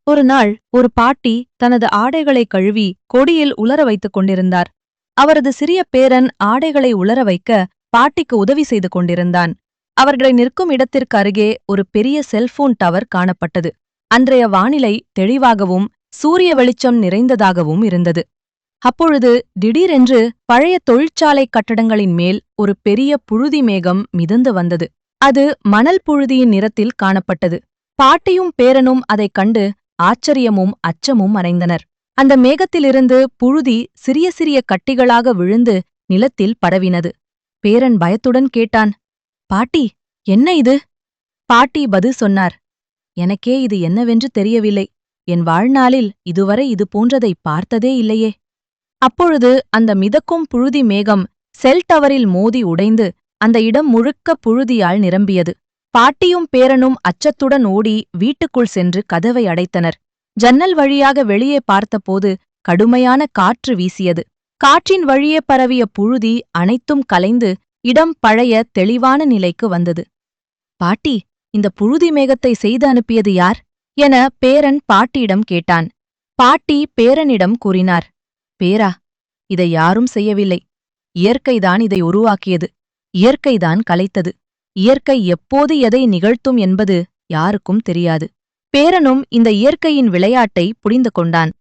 ஒரு நாள் ஒரு பாட்டி தனது ஆடைகளை கழுவி கொடியில் உலர வைத்துக் கொண்டிருந்தார். அவரது சிறிய பேரன் ஆடைகளை உலர வைக்க பாட்டிக்கு உதவி செய்து கொண்டிருந்தான். அவர்களை நிற்கும் இடத்திற்கு அருகே ஒரு பெரிய செல்போன் டவர் காணப்பட்டது. அன்றைய வானிலை தெளிவாகவும் சூரிய வெளிச்சம் நிறைந்ததாகவும் இருந்தது. அப்பொழுது திடீரென்று பழைய தொழிற்சாலை கட்டடங்களின் மேல் ஒரு பெரிய புழுதி மேகம் மிதந்து வந்தது. அது மணல் புழுதியின் நிறத்தில் காணப்பட்டது. பாட்டியும் பேரனும் அதைக் கண்டு ஆச்சரியமும் அச்சமும் அடைந்தனர். அந்த மேகத்திலிருந்து புழுதி சிறிய சிறிய கட்டிகளாக விழுந்து நிலத்தில் பரவினது. பேரன் பயத்துடன் கேட்டான், பாட்டி, என்ன இது? பாட்டி பதில் சொன்னார், எனக்கே இது என்னவென்று தெரியவில்லை. என் வாழ்நாளில் இதுவரை இது போன்றதை பார்த்ததே இல்லையே. அப்பொழுது அந்த மிதக்கும் புழுதி மேகம் செல் டவரில் மோதி உடைந்து அந்த இடம் முழுக்க புழுதியால் நிரம்பியது. பாட்டியும் பேரனும் அச்சத்துடன் ஓடி வீட்டுக்குள் சென்று கதவை அடைத்தனர். ஜன்னல் வழியாக வெளியே பார்த்தபோது கடுமையான காற்று வீசியது. காற்றின் வழியே பரவிய புழுதி அனைத்தும் கலைந்து இடம் பழைய தெளிவான நிலைக்கு வந்தது. பாட்டி, இந்த புழுதி மேகத்தை செய்து அனுப்பியது யார் என பேரன் பாட்டியிடம் கேட்டான். பாட்டி பேரனிடம் கூறினார், பேரா, இதை யாரும் செய்யவில்லை. இயற்கைதான் இதை உருவாக்கியது. இயற்கைதான் கலைத்தது. இயற்கை எப்போது எதை நிகழ்த்தும் என்பது யாருக்கும் தெரியாது. பேரனும் இந்த இயற்கையின் விளையாட்டை புரிந்து கொண்டான்.